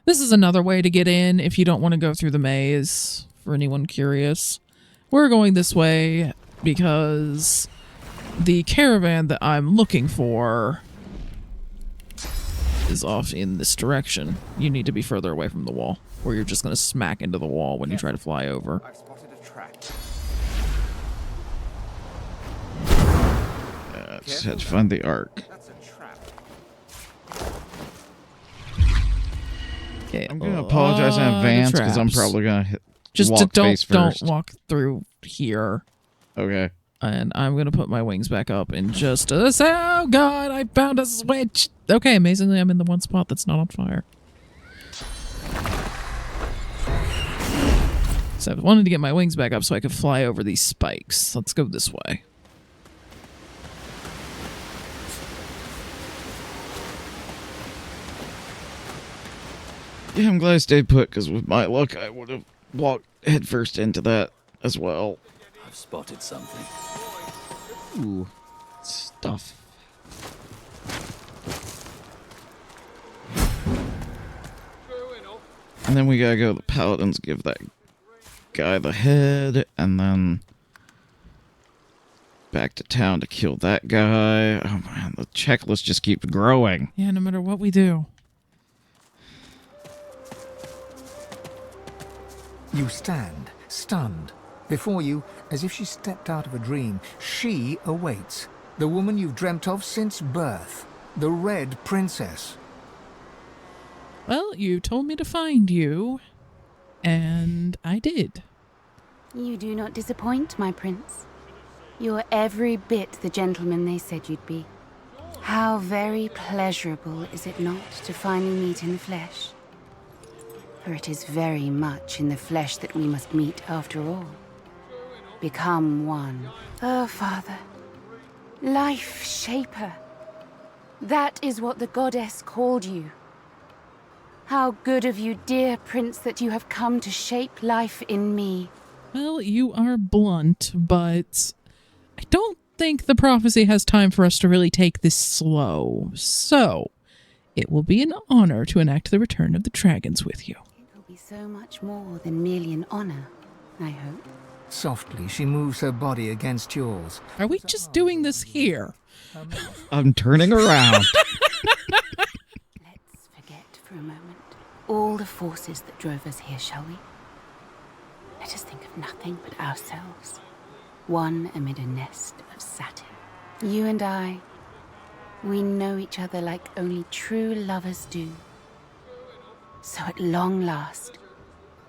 This is another way to get in if you don't want to go through the maze, for anyone curious. We're going this way because the caravan that I'm looking for is off in this direction. You need to be further away from the wall, or you're just going to smack into the wall when you try to fly over. I've spotted a track. Just had to find the arc. That's a trap. Okay, I'm going to apologize in advance because I'm probably going to don't walk through here. Okay. And I'm going to put my wings back up in just a second. Oh, God, I found a switch. Okay, amazingly, I'm in the one spot that's not on fire. So I wanted to get my wings back up so I could fly over these spikes. Let's go this way. Yeah, I'm glad I stayed put, because with my luck, I would have walked headfirst into that as well. I've spotted something. Ooh, stuff. And then we gotta go to the paladins, give that guy the head, and then back to town to kill that guy. Oh man, the checklist just keeps growing. Yeah, no matter what we do. You stand, stunned. Before you, as if she stepped out of a dream, she awaits. The woman you've dreamt of since birth. The Red Princess. Well, you told me to find you, and I did. You do not disappoint, my prince. You're every bit the gentleman they said you'd be. How very pleasurable is it not to finally meet in the flesh? For it is very much in the flesh that we must meet after all. Become one. Oh, Father. Life shaper. That is what the goddess called you. How good of you, dear prince, that you have come to shape life in me. Well, you are blunt, but I don't think the prophecy has time for us to really take this slow. So, it will be an honor to enact the return of the dragons with you. It will be so much more than merely an honor, I hope. Softly, she moves her body against yours. Are we just doing this here? I'm turning around. Let's forget for a moment all the forces that drove us here, shall we? Let us think of nothing but ourselves. One amid a nest of satin. You and I, we know each other like only true lovers do. So at long last,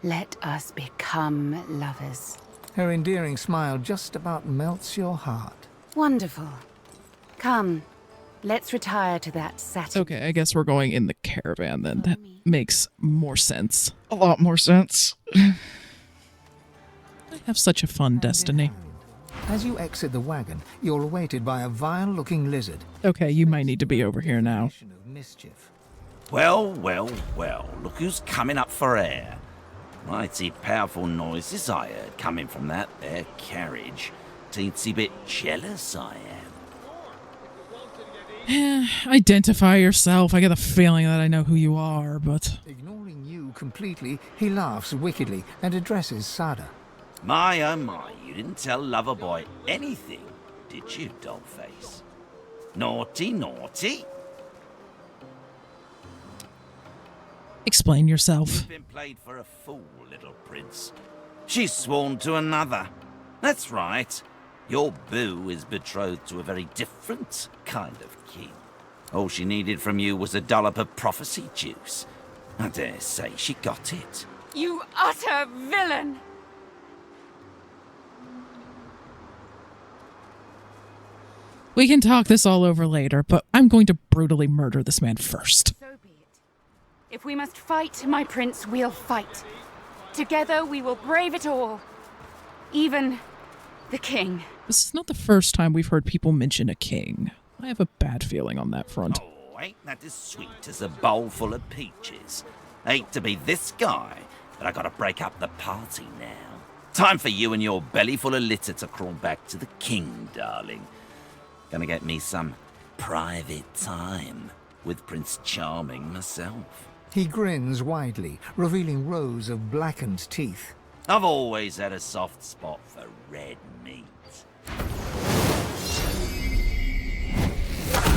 let us become lovers. Her endearing smile just about melts your heart. Wonderful. Come, let's retire to that satin. Okay, I guess we're going in the caravan then. That makes more sense. A lot more sense. I have such a fun destiny. As you exit the wagon, you're awaited by a vile-looking lizard. Okay, you might need to be over here now. Of mischief. Well, well, well, look who's coming up for air. Mighty powerful noises I heard coming from that there carriage. Teensy bit jealous I am. Identify yourself. I get a feeling that I know who you are, but... Ignoring you completely, he laughs wickedly and addresses Sada. My oh my, you didn't tell Loverboy anything, did you, Dollface? Naughty, naughty. Explain yourself. You've been played for a fool, little prince. She's sworn to another. That's right. Your boo is betrothed to a very different kind of king. All she needed from you was a dollop of prophecy juice. I dare say she got it. You utter villain! We can talk this all over later, but I'm going to brutally murder this man first. So be it. If we must fight, my prince, we'll fight. Together we will brave it all. Even the king. This is not the first time we've heard people mention a king. I have a bad feeling on that front. Oh, ain't that as sweet as a bowl full of peaches? Hate to be this guy, but I gotta break up the party now. Time for you and your belly full of litter to crawl back to the king, darling. Gonna get me some private time with Prince Charming myself. He grins widely, revealing rows of blackened teeth. I've always had a soft spot for red meat.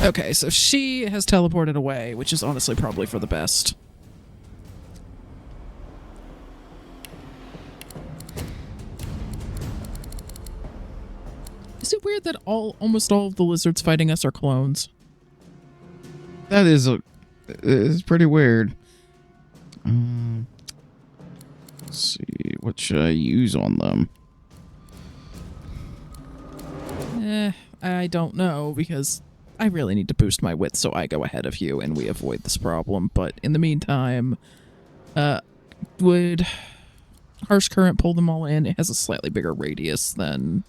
Okay, so she has teleported away, which is honestly probably for the best. Is it weird that almost all of the lizards fighting us are clones? That is pretty weird. Let's see, what should I use on them? I don't know, because I really need to boost my wit so I go ahead of you and we avoid this problem. But in the meantime, would Harsh Current pull them all in? It has a slightly bigger radius than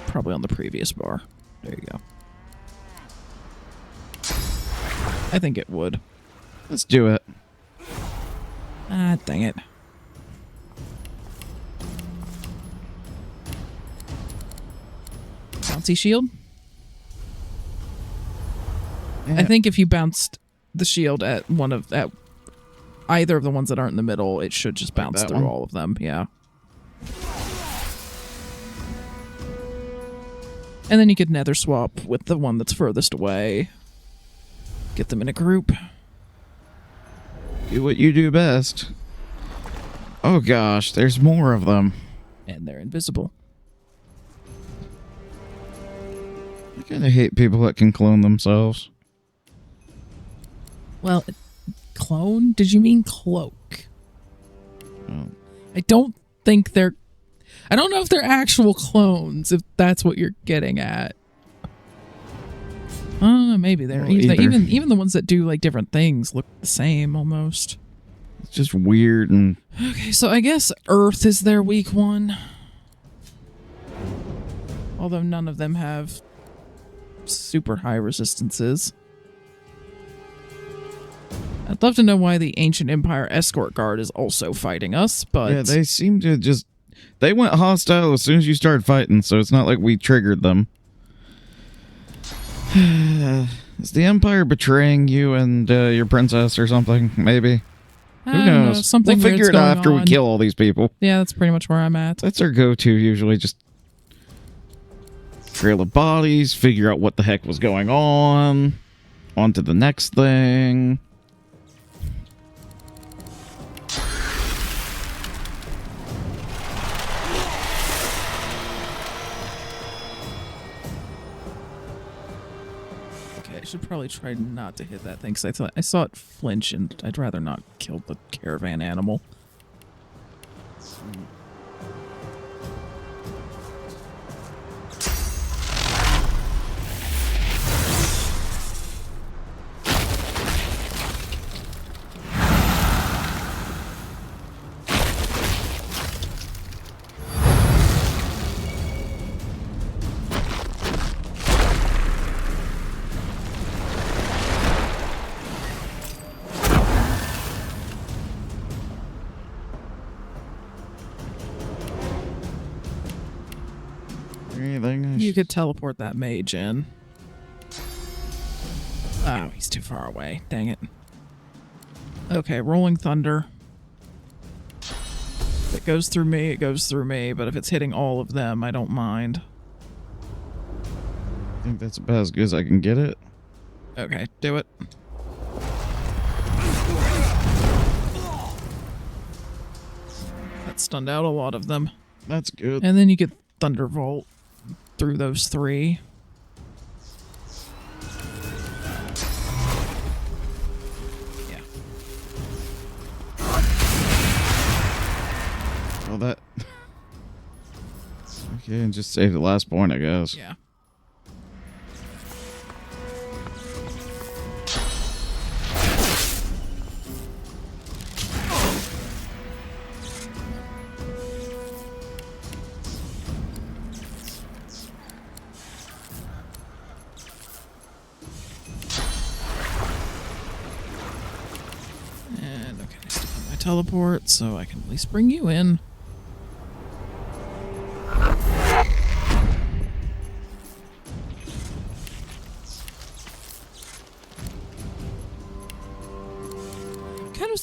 probably on the previous bar. There you go. I think it would. Let's do it. Ah, dang it. Bouncy shield? Yeah. I think if you bounced the shield at either of the ones that aren't in the middle, it should just bounce that through one? all of them. Yeah. And then you could nether swap with the one that's furthest away. Get them in a group. Do what you do best. Oh gosh, there's more of them. And they're invisible. I kind of hate people that can clone themselves. Well, clone? Did you mean cloak? Oh. I don't think they're... I don't know if they're actual clones, if that's what you're getting at. Maybe they're... Well, either. Even the ones that do, like, different things look the same, almost. It's just weird and... Okay, so I guess Earth is their weak one. Although none of them have super high resistances. I'd love to know why the Ancient Empire Escort Guard is also fighting us, but... Yeah, they seem to just... They went hostile as soon as you started fighting, so it's not like we triggered them. Is the Empire betraying you and your princess or something? Maybe. I Who don't know, knows? something We'll figure weird's it out going after we on. kill all these people. Yeah, that's pretty much where I'm at. That's our go-to usually. Just trail the bodies, figure out what the heck was going on. On to the next thing. Okay, I should probably try not to hit that thing, because I saw it flinch, and I'd rather not kill the caravan animal. Anything? You could teleport that mage in. Oh, he's too far away. Dang it. Okay, Rolling Thunder. If it goes through me, it goes through me, but if it's hitting all of them, I don't mind. I think that's about as good as I can get it. Okay, do it. That stunned out a lot of them. That's good. And then you get Thunderbolt through those three. Yeah. Well, that... Okay, and just save the last point, I guess. Yeah. And okay, I still have my teleport, so I can at least bring you in.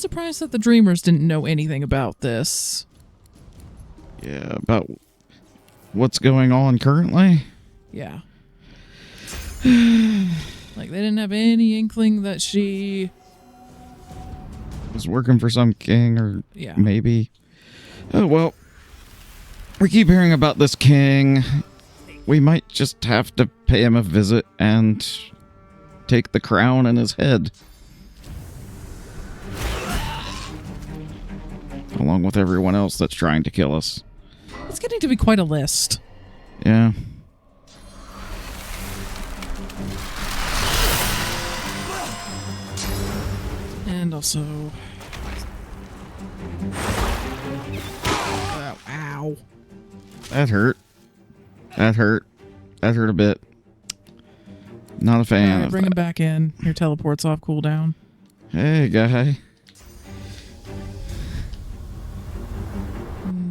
surprised that the Dreamers didn't know anything about this. Yeah, about what's going on currently? Yeah. Like, they didn't have any inkling that she... Was working for some king, or Yeah. maybe. Oh, well. We keep hearing about this king. We might just have to pay him a visit and take the crown in his head. Along with everyone else that's trying to kill us. It's getting to be quite a list. Yeah. And also... Oh, ow. That hurt. That hurt. That hurt a bit. Not a fan Alright, of bring that. him back in. Your teleport's off cooldown. Hey, guy.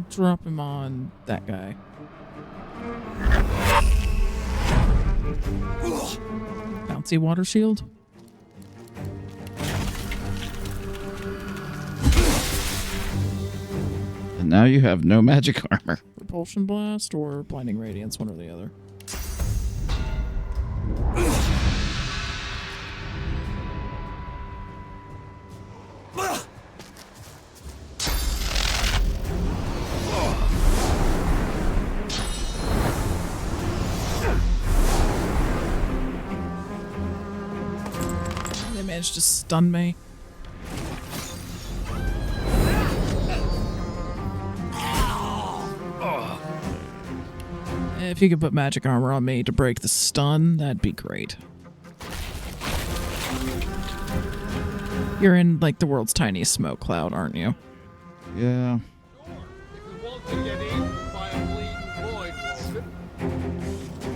Drop him on that guy. Bouncy water shield. And now you have no magic armor. Repulsion blast or blinding radiance, one or the other. They managed to stun me. If you could put magic armor on me to break the stun, that'd be great. You're in, like, the world's tiniest smoke cloud, aren't you? Yeah. If we want to get eaten by a bleeding void, Walter.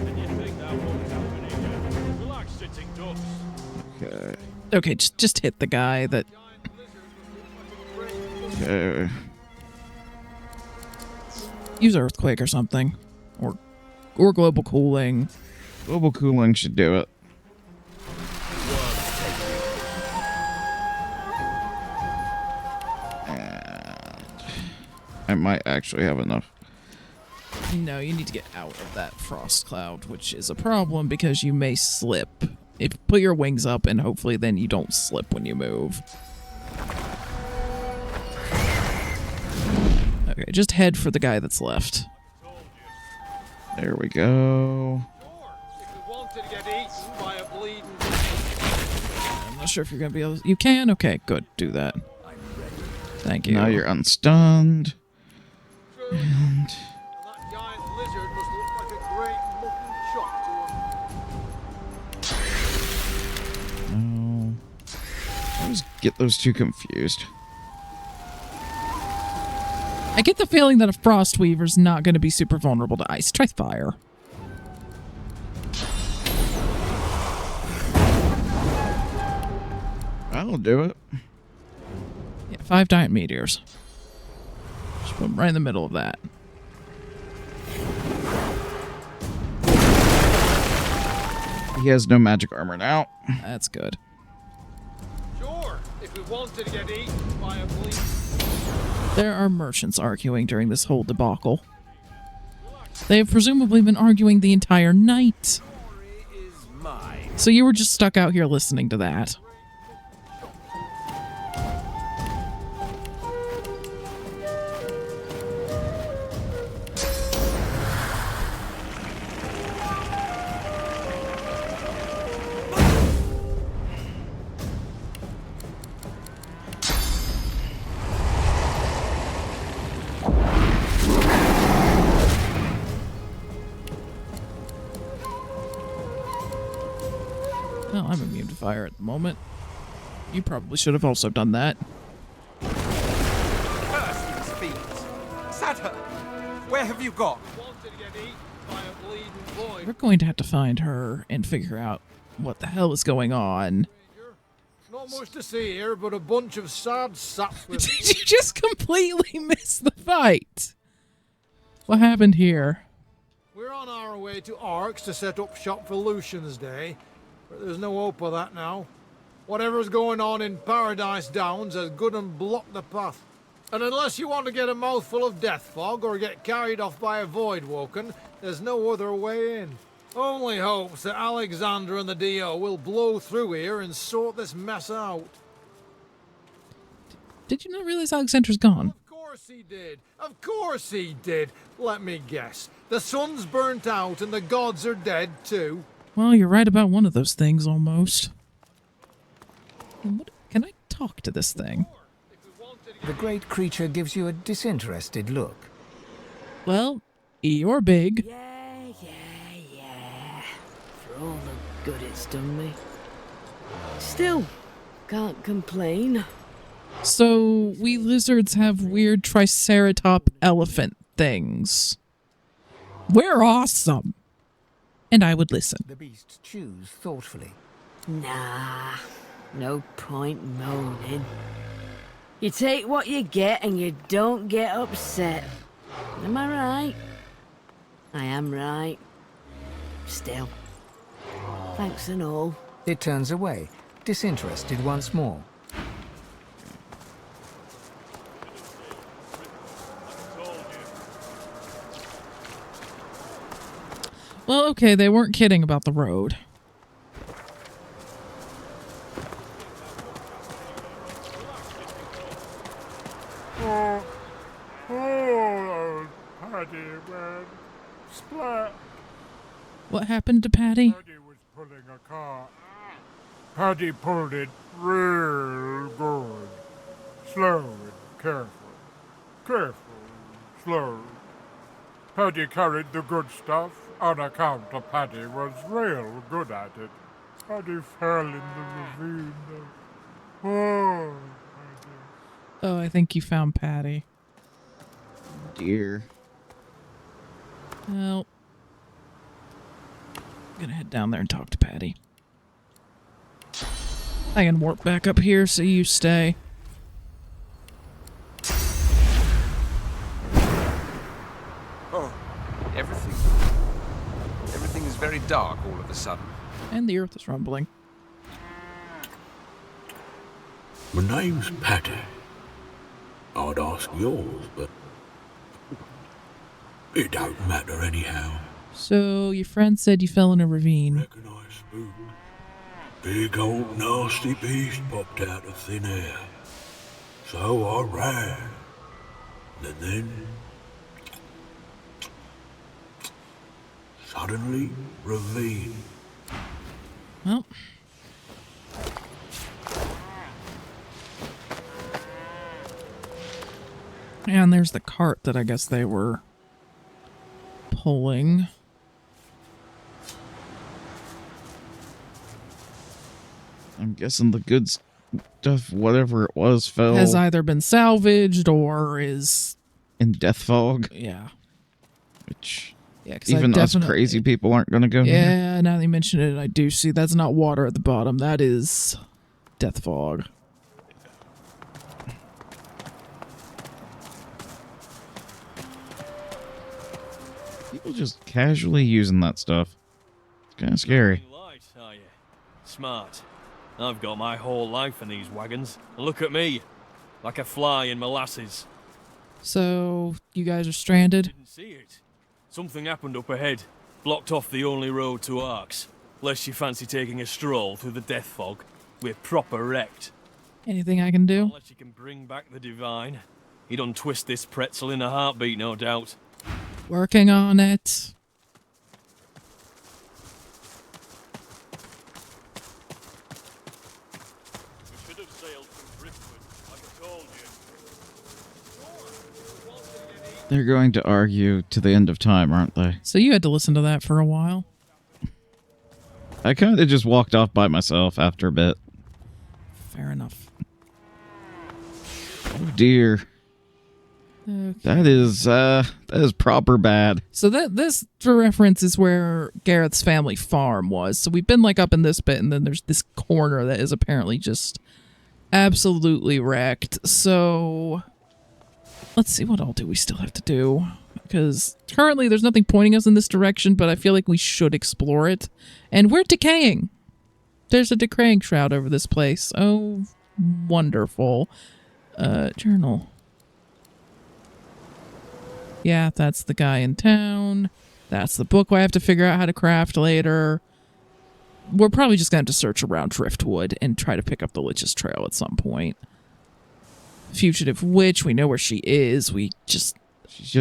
And you think that won't happen again? Relax, sitting ducks. Okay. Okay, just hit the guy that... Okay. Use earthquake or something. Or global cooling. Global cooling should do it. And I might actually have enough. No, you need to get out of that frost cloud, which is a problem because you may slip. Put your wings up and hopefully then you don't slip when you move. Okay, just head for the guy that's left. There we go. If we wanted to get eaten by a bleeding I'm not sure if you're going to be able to... You can? Okay, good. Do that. Thank you. Now you're unstunned. true, And and that giant lizard must look like a great mutton chop to him. no. I always get those two confused. I get the feeling that a frost weaver's not going to be super vulnerable to ice. Try fire. I'll do it. Yeah, 5 giant meteors. Just put them right in the middle of that. He has no magic armor now. That's good. Sure, if we wanted to get eaten by a bleeding... There are merchants arguing during this whole debacle. They have presumably been arguing the entire night. is mine. So you were just stuck out here listening to that. Well, I'm immune to fire at the moment. You probably should have also done that. Curse these fiends! Saturn! Where have you gone? Wanted to get eaten by a bleeding void. We're going to have to find her and figure out what the hell is going on. Not much to see here, but a bunch of sad saps with... Did you just completely miss the fight? What happened here? We're on our way to Arx to set up shop for Lucian's Day, but there's no hope of that now. Whatever's going on in Paradise Downs has good and blocked the path. And unless you want to get a mouthful of death fog or get carried off by a void woken, there's no other way in. Only hopes that Alexander and the DO will blow through here and sort this mess out. Did you not realize Alexander's gone? Of course he did. Of course he did. Let me guess. The sun's burnt out and the gods are dead too. Well, you're right about one of those things, almost. And what, can I talk to this thing? The great creature gives you a disinterested look. Well, you're big. Yeah. For all the good it's done me. Still, can't complain. So, we lizards have weird triceratop elephant things. We're awesome. And I would listen. The beast chews thoughtfully. Nah, no point moaning. You take what you get and you don't get upset. Am I right? I am right. Still, thanks and all. It turns away, disinterested once more. Well, okay, they weren't kidding about the road. Paddy, man. Splat. What happened to Patty? Paddy was pulling a cart. Paddy pulled it real good. Slow and careful. Careful, slow. Paddy carried the good stuff on account of Paddy was real good at it. Paddy fell in the ravine. Oh, Paddy. Oh, I think you found Patty. Dear. Well, I'm gonna head down there and talk to Patty. I can warp back up here, so you stay. Oh, everything is very dark all of a sudden. And the earth is rumbling. My name's Patty. I'd ask yours, but it don't matter anyhow. So, your friend said you fell in a ravine. Reckon I spooked. Big old nasty beast popped out of thin air. So I ran. And then suddenly ravine. Well. And there's the cart that I guess they were pulling. I'm guessing the good stuff, whatever it was, fell Has either been salvaged or is... in death fog. Yeah. Which, Yeah, 'cause even I us definitely- crazy people aren't going to go near. Yeah, now that you mention it, I do see that's not water at the bottom. That is death fog. People just casually using that stuff. It's kind of scary. Light, are you? Smart. I've got my whole life in these wagons. And look at me. Like a fly in molasses. So, you guys are stranded? Didn't see it. Something happened up ahead. Blocked off the only road to Arx. Lest you fancy taking a stroll through the death fog. We're proper wrecked. Anything I can do? Unless you can bring back the divine. He'd untwist this pretzel in a heartbeat, no doubt. Working on it. We should have sailed from Driftwood, like I told you. They're going to argue to the end of time, aren't they? So you had to listen to that for a while. I kind of just walked off by myself after a bit. Fair enough. Oh dear. Okay. That is proper bad. So this, for reference, is where Gareth's family farm was. So we've been like up in this bit, and then there's this corner that is apparently just absolutely wrecked. So let's see, what all do we still have to do? Because currently there's nothing pointing us in this direction, but I feel like we should explore it. And we're decaying. there's a decaying shroud over this place. Oh, wonderful. Journal. Yeah, that's the guy in town. That's the book I have to figure out how to craft later. We're probably just going to have to search around Driftwood and try to pick up the Lich's Trail at some point. Fugitive Witch, we know where she is. She's just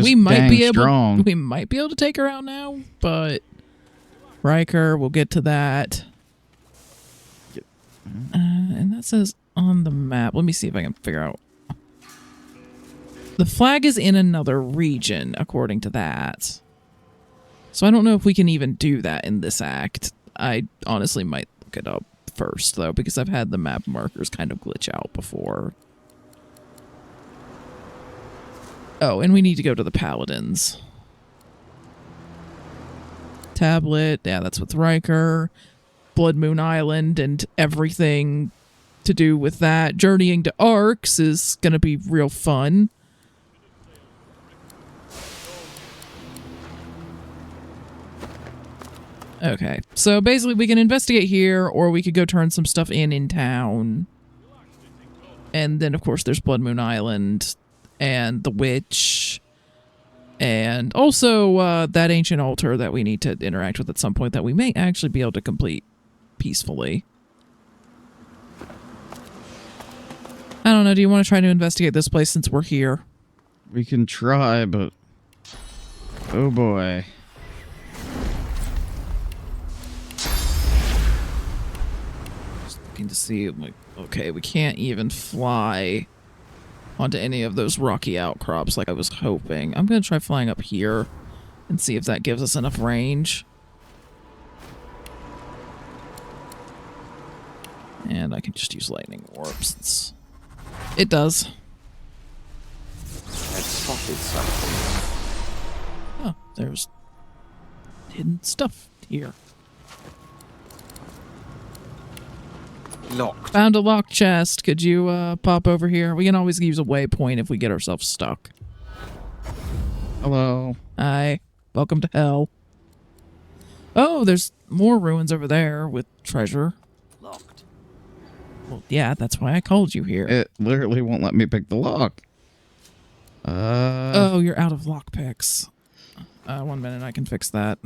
we might be able strong. We might be able to take her out now, but Riker, we'll get to that. And that says on the map. Let me see if I can figure out. The flag is in another region, according to that. So I don't know if we can even do that in this act. I honestly might look it up first, though, because I've had the map markers kind of glitch out before. Oh, and we need to go to the Paladins. Tablet, yeah, that's with Riker. Blood Moon Island and everything to do with that. Journeying to Arcs is going to be real fun. Okay, so basically we can investigate here, or we could go turn some stuff in town. And then, of course, there's Blood Moon Island and the Witch. And also that ancient altar that we need to interact with at some point that we may actually be able to complete peacefully. I don't know, do you want to try to investigate this place since we're here? We can try, but... oh boy. To see, like, okay, we can't even fly onto any of those rocky outcrops like I was hoping. I'm gonna try flying up here and see if that gives us enough range. And I can just use lightning orbs. It does. I've spotted something. Oh, there's hidden stuff here. Locked. Found a locked chest. Could you pop over here? We can always use a waypoint if we get ourselves stuck. Hello. Hi. Welcome to hell. Oh, there's more ruins over there with treasure. Locked. Well, yeah, that's why I called you here. It literally won't let me pick the lock. Oh, you're out of lockpicks. 1 minute, I can fix that.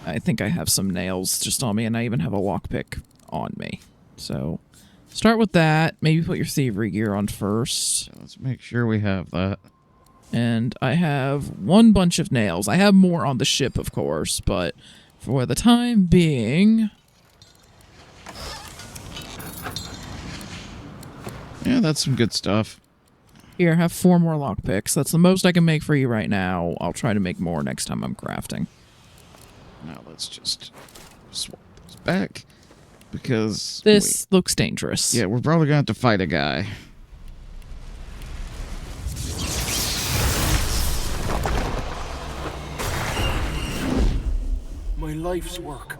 I think I have some nails just on me, and I even have a lockpick on me. So, start with that. Maybe put your thievery gear on first. Let's make sure we have that. And I have one bunch of nails. I have more on the ship, of course, but for the time being... yeah, that's some good stuff. Here, have 4 more lockpicks. That's the most I can make for you right now. I'll try to make more next time I'm crafting. Now let's just swap those back. Because... this looks dangerous. yeah, we're probably going to have to fight a guy. My life's work.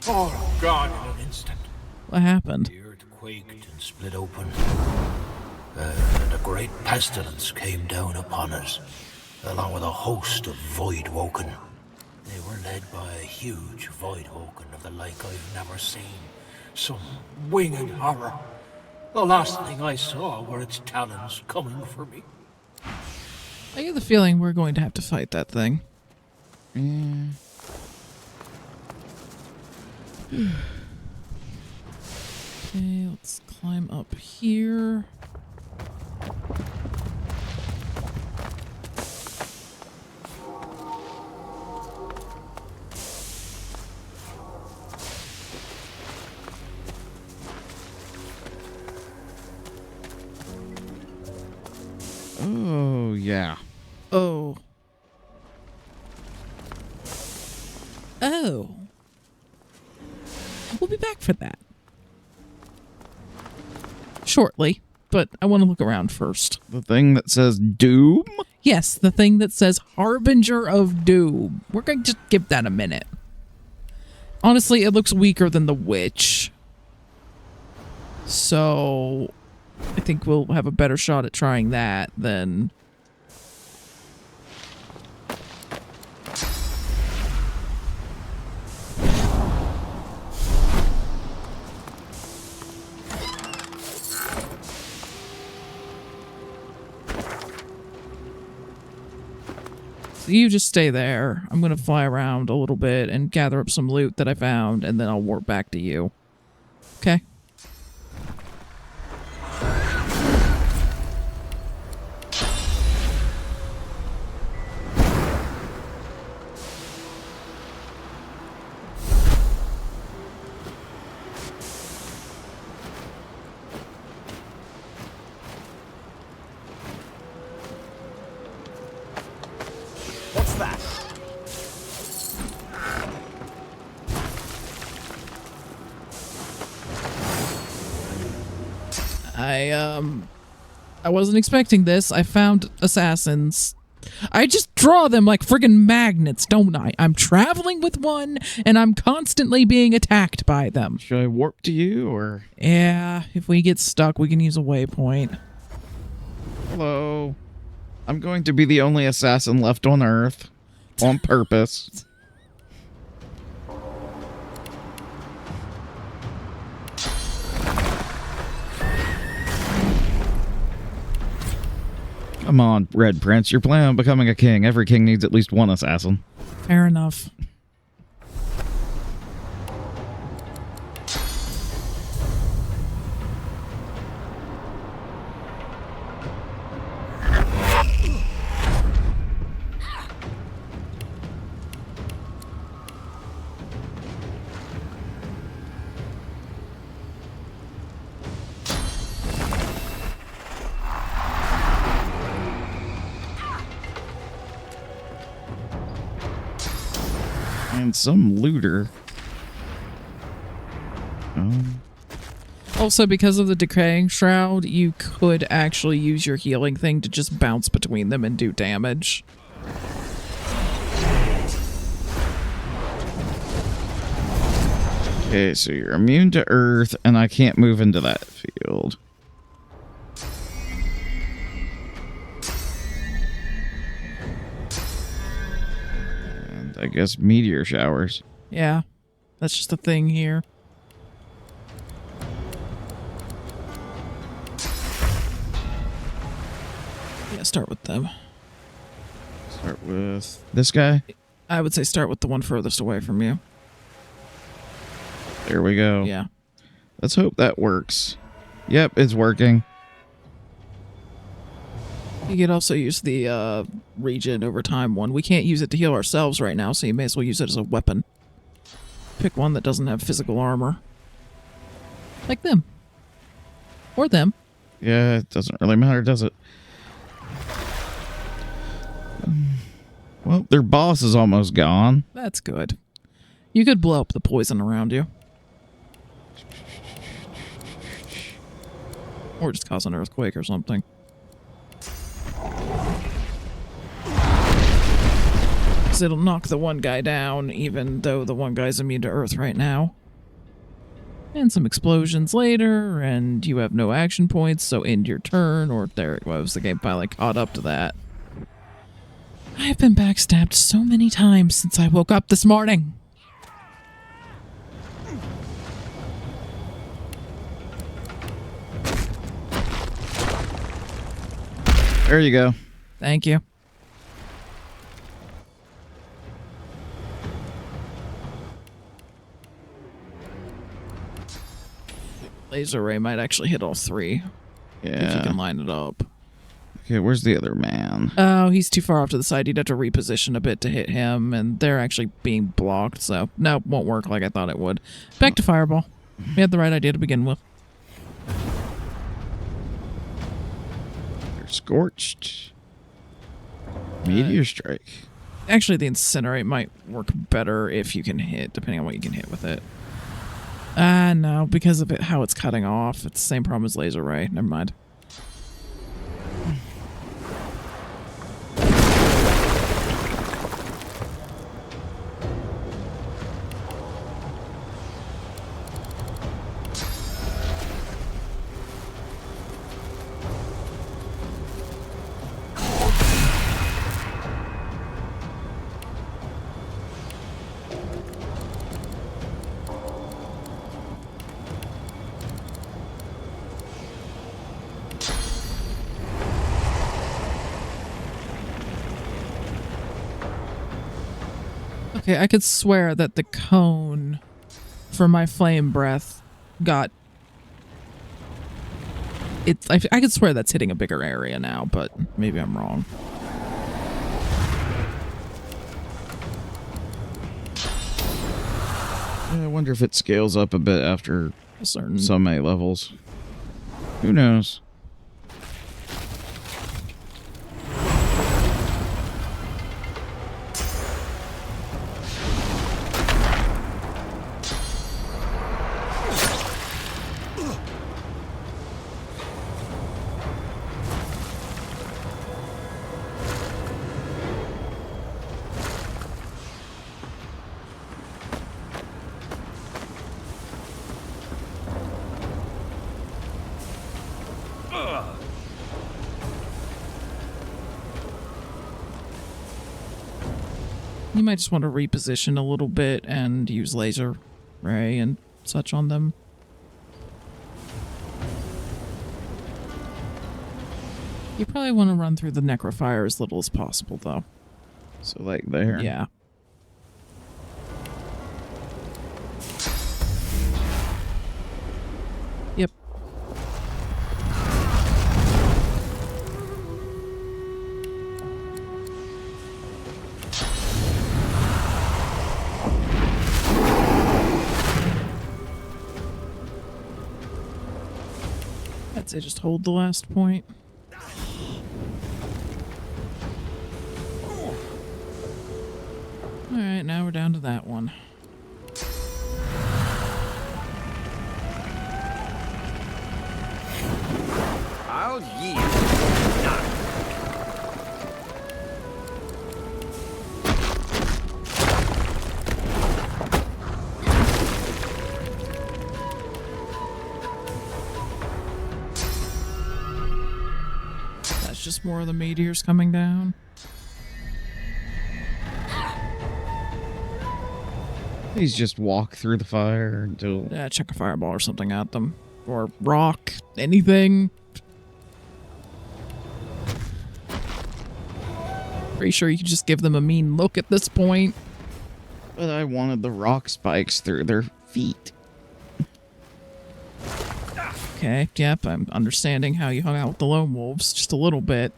All gone in an instant. What happened? The earth quaked and split open. And a great pestilence came down upon us, along with a host of Voidwoken. They were led by a huge Voidwoken of the like I've never seen. Some winged horror. The last thing I saw were its talons coming for me. I get the feeling we're going to have to fight that thing. Okay, let's climb up here. Oh, yeah. Oh. Oh. We'll be back for that. Shortly, but I want to look around first. The thing that says Doom? Yes, the thing that says Harbinger of Doom. We're going to just give that a minute. Honestly, it looks weaker than the Witch. So, I think we'll have a better shot at trying that than... You just stay there. I'm going to fly around a little bit and gather up some loot that I found, and then I'll warp back to you. Okay? What's that? I wasn't expecting this. I found assassins. I just draw them like friggin' magnets, don't I? I'm traveling with one, and I'm constantly being attacked by them. Should I warp to you, or? Yeah, if we get stuck, we can use a waypoint. Hello. I'm going to be the only assassin left on Earth. On purpose. Come on, Red Prince. You're planning on becoming a king. Every king needs at least one assassin. Fair enough. And some looter. Also, because of the decaying shroud, you could actually use your healing thing to just bounce between them and do damage. Okay, so you're immune to Earth, and I can't move into that field. And I guess meteor showers. Yeah, that's just a thing here. Yeah, start with them. Start with this guy. I would say start with the one furthest away from you. There we go. Yeah. Let's hope that works. Yep, it's working. You could also use the regen over time one. We can't use it to heal ourselves right now, so you may as well use it as a weapon. Pick one that doesn't have physical armor. Like them. Or them. Yeah, it doesn't really matter, does it? Well, their boss is almost gone. That's good. You could blow up the poison around you. Or just cause an earthquake or something. Because it'll knock the one guy down, even though the one guy's immune to earth right now. And some explosions later, and you have no action points, so end your turn, or there it was, the game finally caught up to that. I've been backstabbed so many times since I woke up this morning. There you go. Thank you. Laser ray might actually hit all three. If you Yeah. can line it up. Okay, where's the other man? Oh, he's too far off to the side. You'd have to reposition a bit to hit him, and they're actually being blocked, so no, won't work like I thought it would. Back to Fireball. We had the right idea to begin with. They're scorched. Meteor strike. Actually, the Incinerate might work better if you can hit, depending on what you can hit with it. No, because of how it's cutting off. It's the same problem as Laser Ray. Never mind. Okay, I could swear that the cone for my flame breath got... I could swear that's hitting a bigger area now, but maybe I'm wrong. Yeah, I wonder if it scales up a bit after A certain... so many levels. Who knows? You might just want to reposition a little bit and use laser ray and such on them. You probably want to run through the necrofire as little as possible, though. So like there. Yeah. Yep. I'd say just hold the last point. Alright, now we're down to that one. I'll yield. That's just more of the meteors coming down. Please just walk through the fire until... Yeah, chuck a fireball or something at them. Or rock. Anything. Pretty sure you could just give them a mean look at this point. But I wanted the rock spikes through their feet. Okay, yep, I'm understanding how you hung out with the lone wolves just a little bit.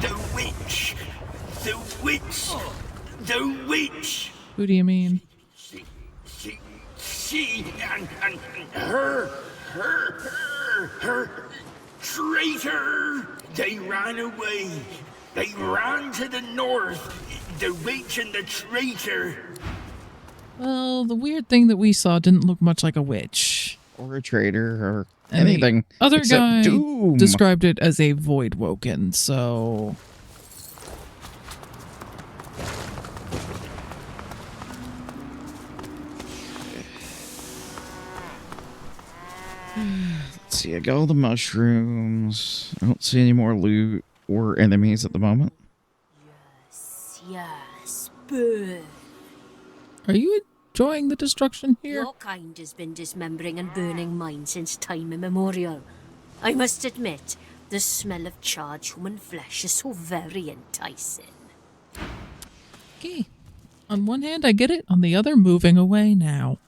The witch! The witch! The witch! Who do you mean? She and her traitor! They ran away. They ran to the north. The witch and the traitor. Well, the weird thing that we saw didn't look much like a witch. Or a traitor, or And the anything. other except guy Doom. described it as a void woken, so... Let's see, I got all the mushrooms. I don't see any more loot or enemies at the moment. Yes, burn. Are you enjoying the destruction here? Your kind has been dismembering and burning mine since time immemorial. I must admit, the smell of charred human flesh is so very enticing. Okay. On one hand, I get it. On the other, moving away now.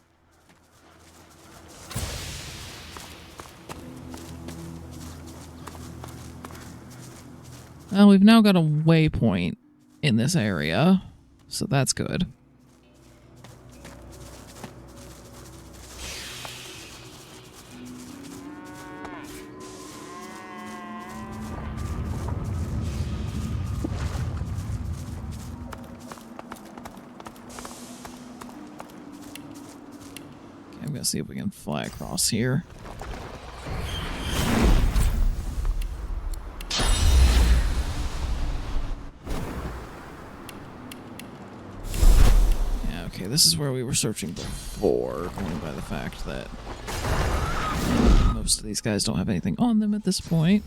Well, we've now got a waypoint in this area, so that's good. Okay, I'm gonna see if we can fly across here. Okay, this is where we were searching before, going by the fact that most of these guys don't have anything on them at this point.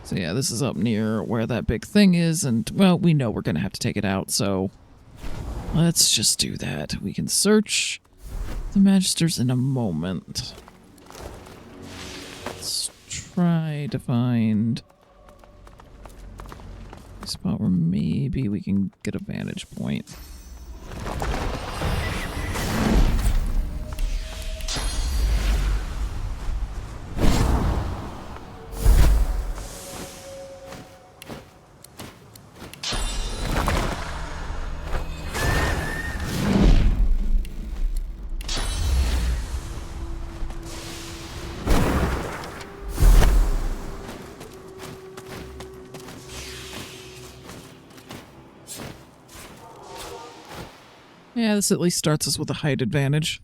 So yeah, this is up near where that big thing is, and, well, we know we're going to have to take it out, so let's just do that. We can search the Magisters in a moment. try to find a spot where maybe we can get a vantage point. Yeah, this at least starts us with a height advantage.